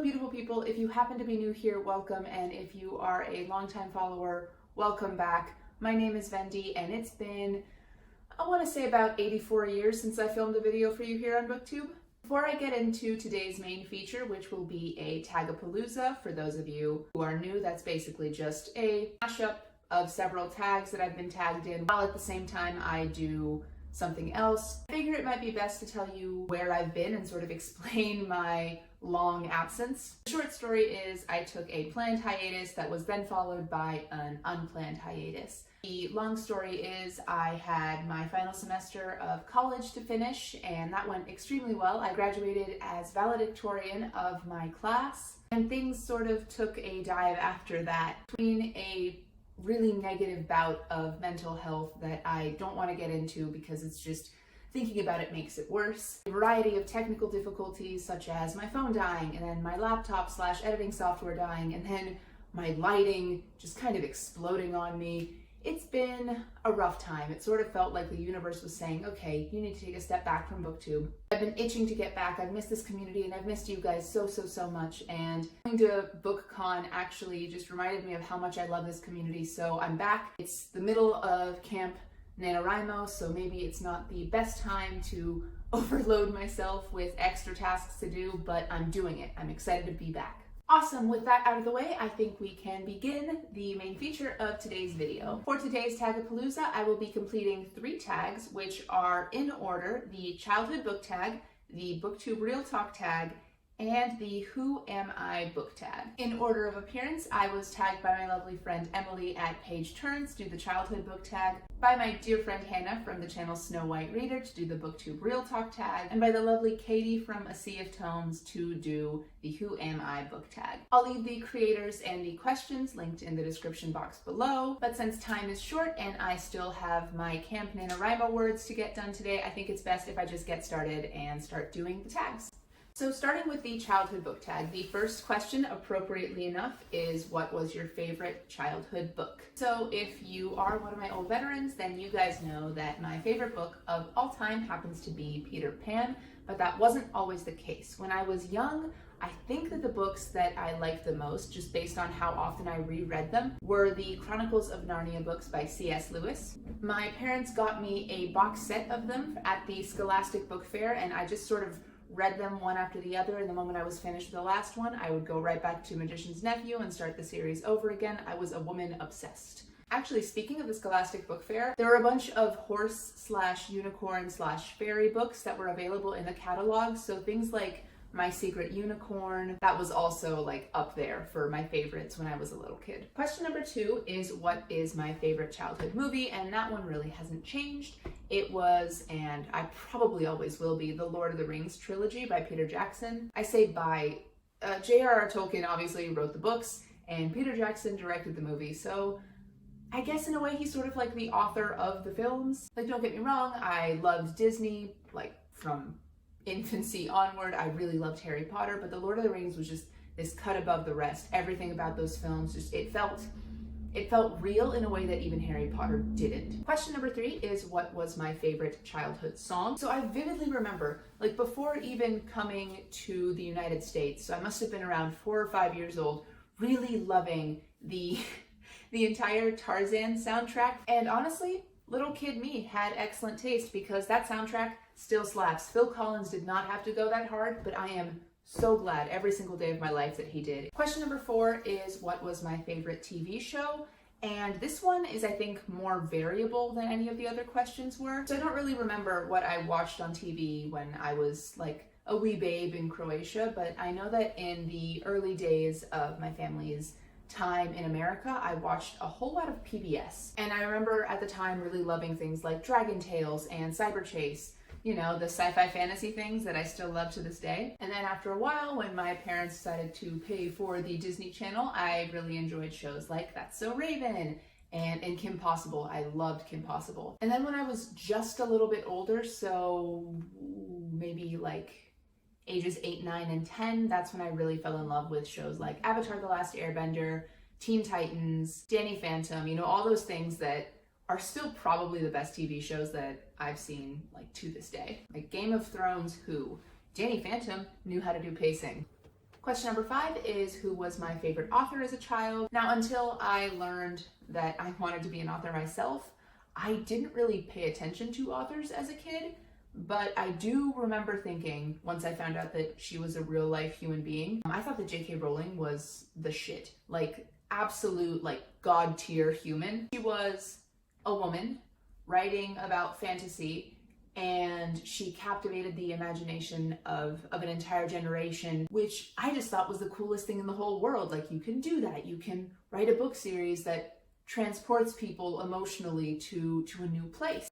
beautiful people. If you happen to be new here, welcome, and if you are a longtime follower, welcome back. My name is Vendi, and it's been, I want to say, about 84 years since I filmed a video for you here on Booktube. Before I get into today's main feature, which will be a Tagapalooza, for those of you who are new, that's basically just a mashup of several tags that I've been tagged in, while at the same time I do something else. I figure it might be best to tell you where I've been and sort of explain my long absence. The short story is I took a planned hiatus that was then followed by an unplanned hiatus. The long story is I had my final semester of college to finish, and that went extremely well. I graduated as valedictorian of my class, and things sort of took a dive after that. Between a really negative bout of mental health that I don't want to get into because it's just, thinking about it makes it worse. A variety of technical difficulties such as my phone dying, and then my laptop / editing software dying, and then my lighting just kind of exploding on me. It's been a rough time. It sort of felt like the universe was saying, okay, you need to take a step back from Booktube. I've been itching to get back. I've missed this community and I've missed you guys so much. And going to BookCon actually just reminded me of how much I love this community. So I'm back. It's the middle of Camp NaNoWriMo, so maybe it's not the best time to overload myself with extra tasks to do, but I'm doing it. I'm excited to be back. Awesome, with that out of the way, I think we can begin the main feature of today's video. For today's Tagapalooza, I will be completing 3 tags, which are in order: the childhood book tag, the Booktube Real Talk tag, and the Who Am I book tag. In order of appearance, I was tagged by my lovely friend Emily at Page Turns to do the childhood book tag, by my dear friend Hannah from the channel Snow White Reader to do the Booktube Real Talk tag, and by the lovely Katie from A Sea of Tomes to do the Who Am I book tag. I'll leave the creators and the questions linked in the description box below, but since time is short and I still have my Camp NaNoWriMo words to get done today, I think it's best if I just get started and start doing the tags. So starting with the childhood book tag, the first question, appropriately enough, is what was your favorite childhood book? So if you are one of my old veterans, then you guys know that my favorite book of all time happens to be Peter Pan, but that wasn't always the case. When I was young, I think that the books that I liked the most, just based on how often I reread them, were the Chronicles of Narnia books by C.S. Lewis. My parents got me a box set of them at the Scholastic Book Fair, and I just sort of read them one after the other, and the moment I was finished with the last one, I would go right back to Magician's Nephew and start the series over again. I was a woman obsessed. Actually, speaking of the Scholastic Book Fair, there were a bunch of horse/unicorn/fairy books that were available in the catalog, so things like My Secret Unicorn, that was also like up there for my favorites when I was a little kid. Question number 2 is what is my favorite childhood movie, and that one really hasn't changed. It was, and I probably always will be, the Lord of the Rings trilogy by Peter Jackson. I say by, J.R.R. Tolkien obviously wrote the books and Peter Jackson directed the movie, so I guess in a way he's sort of like the author of the films. Like, don't get me wrong, I loved Disney, like from infancy onward. I really loved Harry Potter, but the Lord of the Rings was just this cut above the rest. Everything about those films, just it felt real in a way that even Harry Potter didn't. Question number 3 is what was my favorite childhood song? So I vividly remember, like before even coming to the United States, so I must have been around 4 or 5 years old, really loving the entire Tarzan soundtrack. And honestly, little kid me had excellent taste because that soundtrack still slaps. Phil Collins did not have to go that hard, but I am so glad every single day of my life that he did. Question number 4 is what was my favorite TV show? And this one is, I think, more variable than any of the other questions were. So I don't really remember what I watched on TV when I was like a wee babe in Croatia, but I know that in the early days of my family's time in America, I watched a whole lot of PBS. And I remember at the time really loving things like Dragon Tales and Cyber Chase, you know, the sci-fi fantasy things that I still love to this day. And then after a while, when my parents decided to pay for the Disney Channel, I really enjoyed shows like That's So Raven and Kim Possible. I loved Kim Possible. And then when I was just a little bit older, so maybe like ages 8, 9, and 10, that's when I really fell in love with shows like Avatar: The Last Airbender, Teen Titans, Danny Phantom, you know, all those things that are still probably the best TV shows that I've seen, like, to this day. Like Game of Thrones, who? Danny Phantom knew how to do pacing. Question number 5 is who was my favorite author as a child? Now, until I learned that I wanted to be an author myself, I didn't really pay attention to authors as a kid, but I do remember thinking, once I found out that she was a real life human being, I thought that J.K. Rowling was the shit. Like, absolute, like, god tier human. She was a woman writing about fantasy, and she captivated the imagination of an entire generation, which I just thought was the coolest thing in the whole world. Like, you can do that. You can write a book series that transports people emotionally to a new place.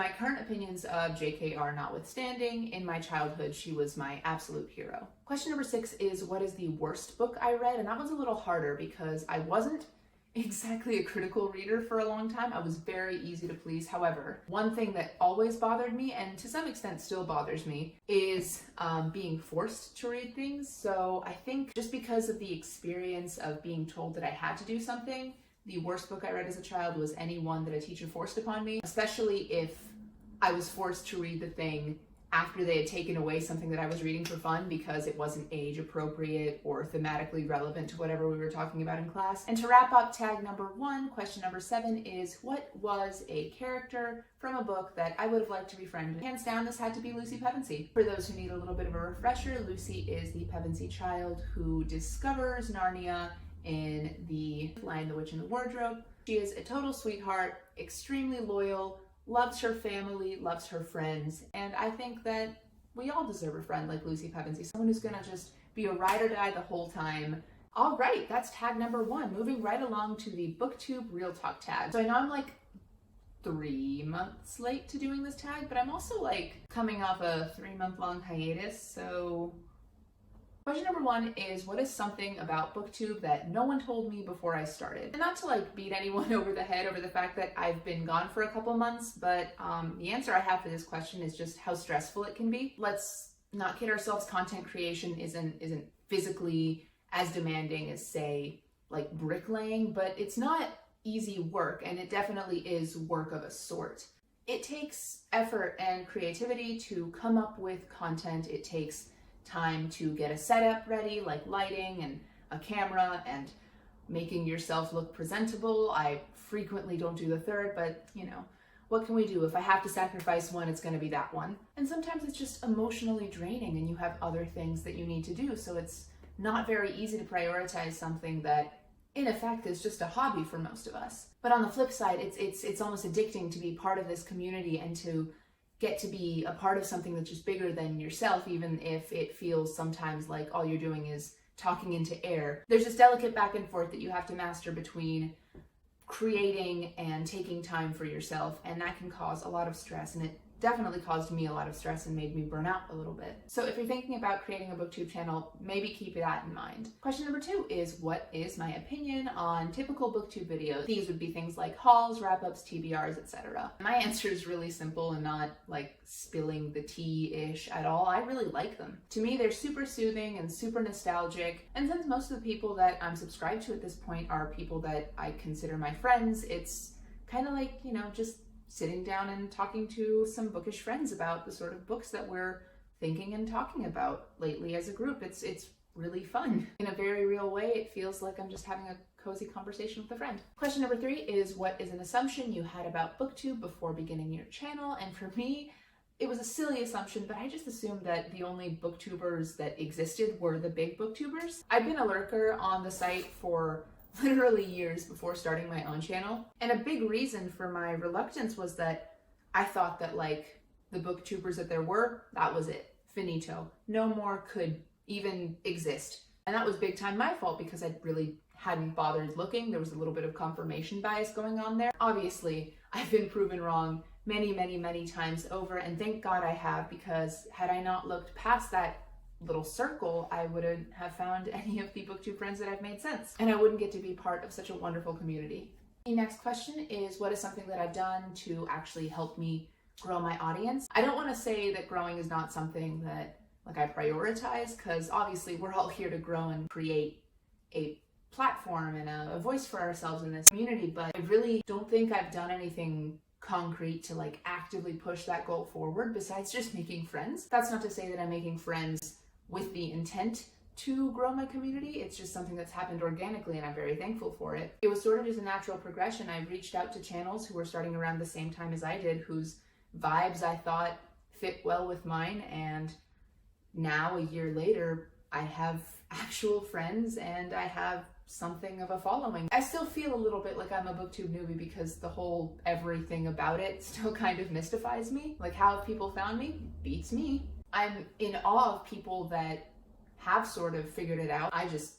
My current opinions of JK are notwithstanding, in my childhood, she was my absolute hero. Question number 6 is, what is the worst book I read? And that one's a little harder because I wasn't exactly a critical reader for a long time. I was very easy to please. However, one thing that always bothered me, and to some extent still bothers me, is being forced to read things. So I think just because of the experience of being told that I had to do something, the worst book I read as a child was any one that a teacher forced upon me, especially if I was forced to read the thing after they had taken away something that I was reading for fun because it wasn't age appropriate or thematically relevant to whatever we were talking about in class. And to wrap up tag number 1, question number 7 is, what was a character from a book that I would have liked to befriend? And hands down, this had to be Lucy Pevensey. For those who need a little bit of a refresher, Lucy is the Pevensey child who discovers Narnia in The Lion, the Witch, and the Wardrobe. She is a total sweetheart, extremely loyal, loves her family, loves her friends, and I think that we all deserve a friend like Lucy Pevensey, someone who's gonna just be a ride or die the whole time. All right, that's tag number 1. Moving right along to the Booktube Real Talk tag. So I know I'm like 3 months late to doing this tag, but I'm also like coming off a 3-month-long hiatus, so question number 1 is, what is something about Booktube that no one told me before I started? And not to like beat anyone over the head over the fact that I've been gone for a couple months, but the answer I have for this question is just how stressful it can be. Let's not kid ourselves, content creation isn't physically as demanding as, say, like bricklaying, but it's not easy work, and it definitely is work of a sort. It takes effort and creativity to come up with content. It takes time to get a setup ready, like lighting and a camera and making yourself look presentable. I frequently don't do the third, but you know, what can we do? If I have to sacrifice one, it's gonna be that one. And sometimes it's just emotionally draining and you have other things that you need to do, so it's not very easy to prioritize something that in effect is just a hobby for most of us. But on the flip side, it's almost addicting to be part of this community and to get to be a part of something that's just bigger than yourself, even if it feels sometimes like all you're doing is talking into air. There's this delicate back and forth that you have to master between creating and taking time for yourself, and that can cause a lot of stress, and it definitely caused me a lot of stress and made me burn out a little bit. So if you're thinking about creating a Booktube channel, maybe keep that in mind. Question number 2 is, what is my opinion on typical Booktube videos? These would be things like hauls, wrap-ups, TBRs, etc. My answer is really simple and not like spilling the tea-ish at all. I really like them. To me, they're super soothing and super nostalgic, and since most of the people that I'm subscribed to at this point are people that I consider my friends, it's kind of like, you know, just sitting down and talking to some bookish friends about the sort of books that we're thinking and talking about lately as a group. It's really fun. In a very real way, it feels like I'm just having a cozy conversation with a friend. Question number 3 is, what is an assumption you had about Booktube before beginning your channel? And for me, it was a silly assumption, but I just assumed that the only booktubers that existed were the big booktubers. I've been a lurker on the site for literally years before starting my own channel. And a big reason for my reluctance was that I thought that like the booktubers that there were, that was it. Finito. No more could even exist. And that was big time my fault because I really hadn't bothered looking. There was a little bit of confirmation bias going on there. Obviously, I've been proven wrong many times over, and thank God I have, because had I not looked past that little circle, I wouldn't have found any of the Booktube friends that I've made since, and I wouldn't get to be part of such a wonderful community. The next question is, what is something that I've done to actually help me grow my audience? I don't want to say that growing is not something that like I prioritize, because obviously we're all here to grow and create a platform and a voice for ourselves in this community, but I really don't think I've done anything concrete to like actively push that goal forward besides just making friends. That's not to say that I'm making friends with the intent to grow my community. It's just something that's happened organically and I'm very thankful for it. It was sort of just a natural progression. I reached out to channels who were starting around the same time as I did, whose vibes I thought fit well with mine, and now a year later I have actual friends and I have something of a following. I still feel a little bit like I'm a Booktube newbie because the whole everything about it still kind of mystifies me. Like, how have people found me? Beats me. I'm in awe of people that have sort of figured it out. I just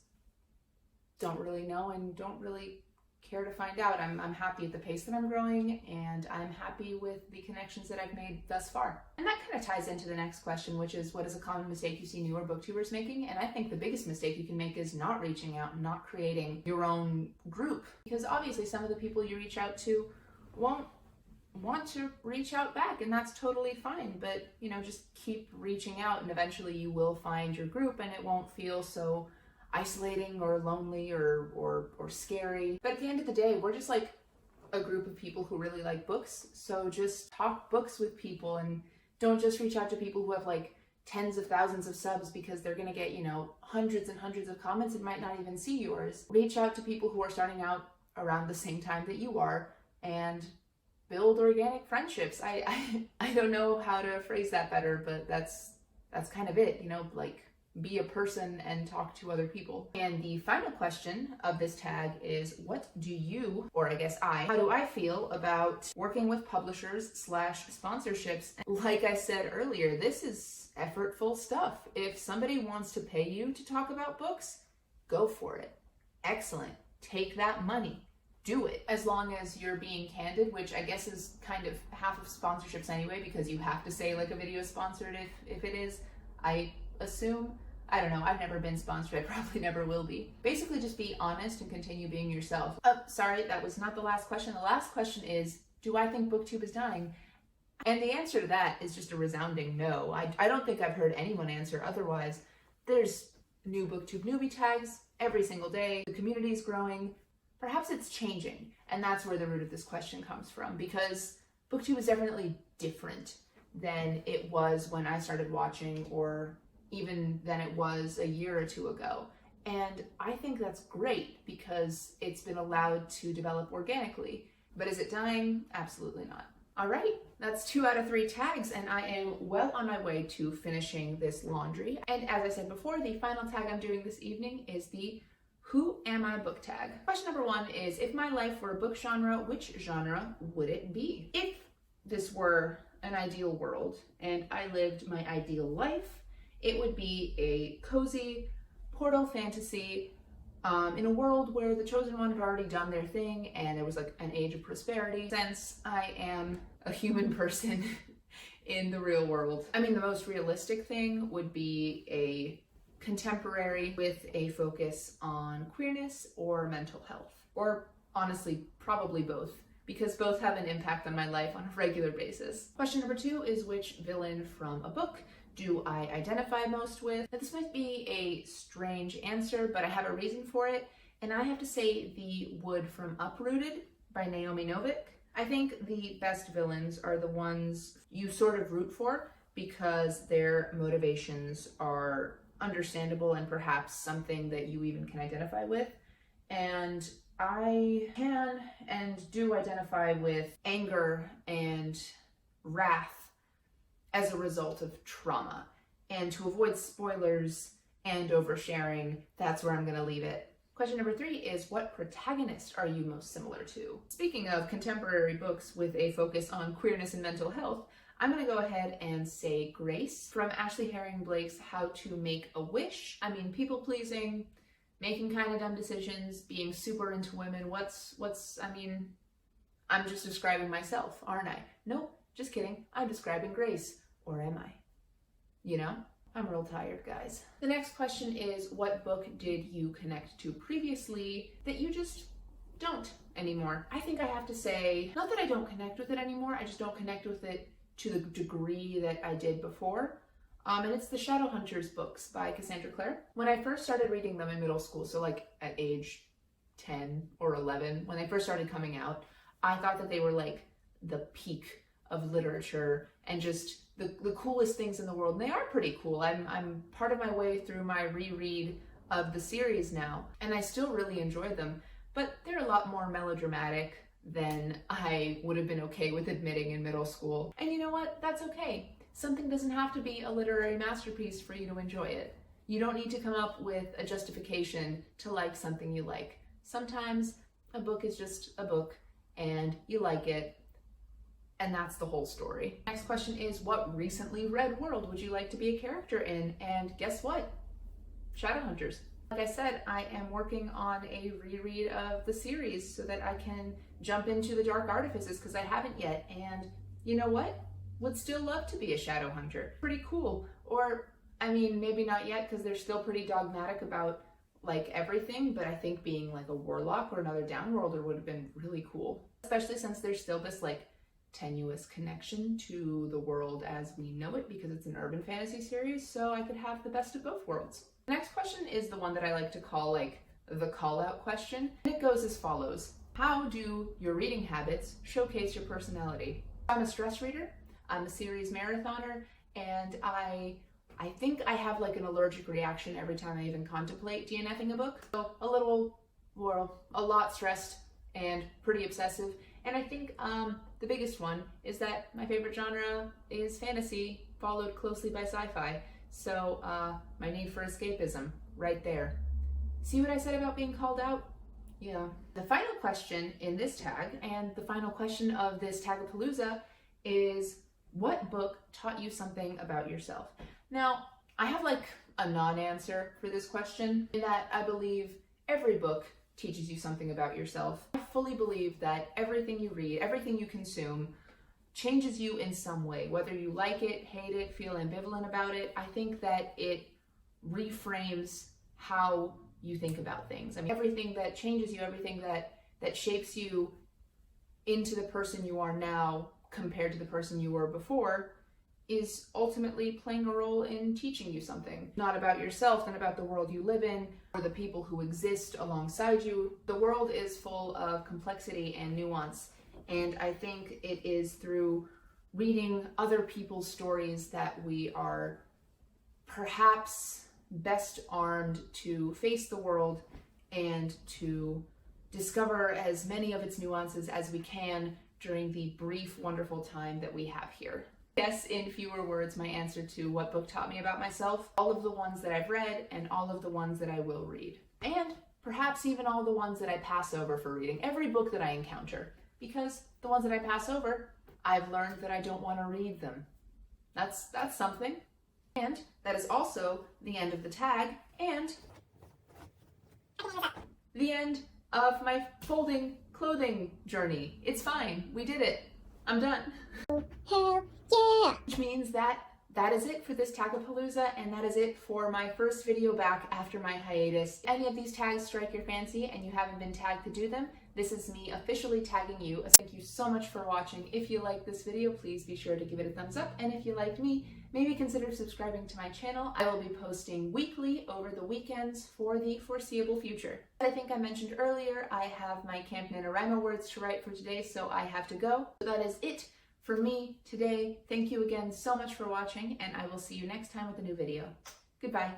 don't really know and don't really care to find out. I'm happy at the pace that I'm growing, and I'm happy with the connections that I've made thus far. And that kind of ties into the next question, which is, what is a common mistake you see newer booktubers making? And I think the biggest mistake you can make is not reaching out and not creating your own group, because obviously some of the people you reach out to won't want to reach out back, and that's totally fine. But you know, just keep reaching out and eventually you will find your group, and it won't feel so isolating or lonely or scary. But at the end of the day, we're just like a group of people who really like books. So just talk books with people, and don't just reach out to people who have like tens of thousands of subs, because they're gonna get, you know, hundreds and hundreds of comments and might not even see yours. Reach out to people who are starting out around the same time that you are and build organic friendships. I don't know how to phrase that better, but that's kind of it, you know, like, be a person and talk to other people. And the final question of this tag is, what do you, or I guess how do I feel about working with publishers / sponsorships? Like I said earlier, this is effortful stuff. If somebody wants to pay you to talk about books, go for it. Excellent. Take that money. Do it. As long as you're being candid, which I guess is kind of half of sponsorships anyway, because you have to say like a video is sponsored if it is, I assume. I don't know, I've never been sponsored, I probably never will be. Basically just be honest and continue being yourself. Sorry, that was not the last question. The last question is, do I think Booktube is dying? And the answer to that is just a resounding no. I don't think I've heard anyone answer otherwise. There's new Booktube newbie tags every single day. The community is growing. Perhaps it's changing, and that's where the root of this question comes from, because Booktube is definitely different than it was when I started watching, or even than it was a year or two ago. And I think that's great because it's been allowed to develop organically. But is it dying? Absolutely not. All right, that's 2 out of 3 tags, and I am well on my way to finishing this laundry. And as I said before, the final tag I'm doing this evening is the Who Am I book tag. Question number 1 is, if my life were a book genre, which genre would it be? If this were an ideal world and I lived my ideal life, it would be a cozy portal fantasy in a world where the chosen one had already done their thing and there was like an age of prosperity. Since I am a human person in the real world, I mean, the most realistic thing would be a contemporary with a focus on queerness or mental health, or honestly, probably both, because both have an impact on my life on a regular basis. Question number 2 is, which villain from a book do I identify most with? Now, this might be a strange answer, but I have a reason for it, and I have to say the Wood from Uprooted by Naomi Novik. I think the best villains are the ones you sort of root for because their motivations are understandable and perhaps something that you even can identify with. And I can and do identify with anger and wrath as a result of trauma. And to avoid spoilers and oversharing, that's where I'm gonna leave it. Question number 3 is, what protagonist are you most similar to? Speaking of contemporary books with a focus on queerness and mental health, I'm gonna go ahead and say Grace from Ashley Herring Blake's How to Make a Wish. I mean, people pleasing, making kind of dumb decisions, being super into women. I mean, I'm just describing myself, aren't I? Nope. Just kidding, I'm describing Grace. Or am I? You know? I'm real tired, guys. The next question is, what book did you connect to previously that you just don't anymore? I think I have to say, not that I don't connect with it anymore, I just don't connect with it to the degree that I did before. And it's the Shadowhunters books by Cassandra Clare. When I first started reading them in middle school, so like at age 10 or 11, when they first started coming out, I thought that they were like the peak of literature and just the coolest things in the world. And they are pretty cool. I'm part of my way through my reread of the series now, and I still really enjoy them, but they're a lot more melodramatic than I would have been okay with admitting in middle school. And you know what? That's okay. Something doesn't have to be a literary masterpiece for you to enjoy it. You don't need to come up with a justification to like something you like. Sometimes a book is just a book and you like it, and that's the whole story. Next question is, what recently read world would you like to be a character in? And guess what? Shadowhunters. Like I said, I am working on a reread of the series so that I can jump into the Dark Artifices, because I haven't yet. And you know what? Would still love to be a Shadowhunter. Pretty cool. Or, I mean, maybe not yet, because they're still pretty dogmatic about like everything, but I think being like a warlock or another downworlder would have been really cool. Especially since there's still this like tenuous connection to the world as we know it, because it's an urban fantasy series, so I could have the best of both worlds. The next question is the one that I like to call like the call-out question. And it goes as follows. How do your reading habits showcase your personality? I'm a stress reader, I'm a series marathoner, and I think I have like an allergic reaction every time I even contemplate DNFing a book. So a lot stressed and pretty obsessive. And I think the biggest one is that my favorite genre is fantasy, followed closely by sci-fi. So my need for escapism, right there. See what I said about being called out? Yeah. The final question in this tag, and the final question of this Tagapalooza, is what book taught you something about yourself? Now, I have like a non-answer for this question, in that I believe every book teaches you something about yourself. I fully believe that everything you read, everything you consume, changes you in some way. Whether you like it, hate it, feel ambivalent about it, I think that it reframes how you think about things. I mean, everything that changes you, everything that shapes you into the person you are now compared to the person you were before is ultimately playing a role in teaching you something. Not about yourself, not about the world you live in, or the people who exist alongside you. The world is full of complexity and nuance, and I think it is through reading other people's stories that we are perhaps best armed to face the world and to discover as many of its nuances as we can during the brief, wonderful time that we have here. Guess in fewer words my answer to what book taught me about myself: all of the ones that I've read and all of the ones that I will read. And perhaps even all the ones that I pass over for reading. Every book that I encounter. Because the ones that I pass over, I've learned that I don't want to read them. That's something. And that is also the end of the tag and the end of my folding clothing journey. It's fine. We did it. I'm done. Hell yeah! Which means that is it for this Tagapalooza, and that is it for my first video back after my hiatus. If any of these tags strike your fancy and you haven't been tagged to do them, this is me officially tagging you. Thank you so much for watching. If you liked this video, please be sure to give it a thumbs up, and if you liked me, maybe consider subscribing to my channel. I will be posting weekly over the weekends for the foreseeable future. As I think I mentioned earlier, I have my Camp NaNoWriMo words to write for today, so I have to go. So that is it for me today. Thank you again so much for watching, and I will see you next time with a new video. Goodbye.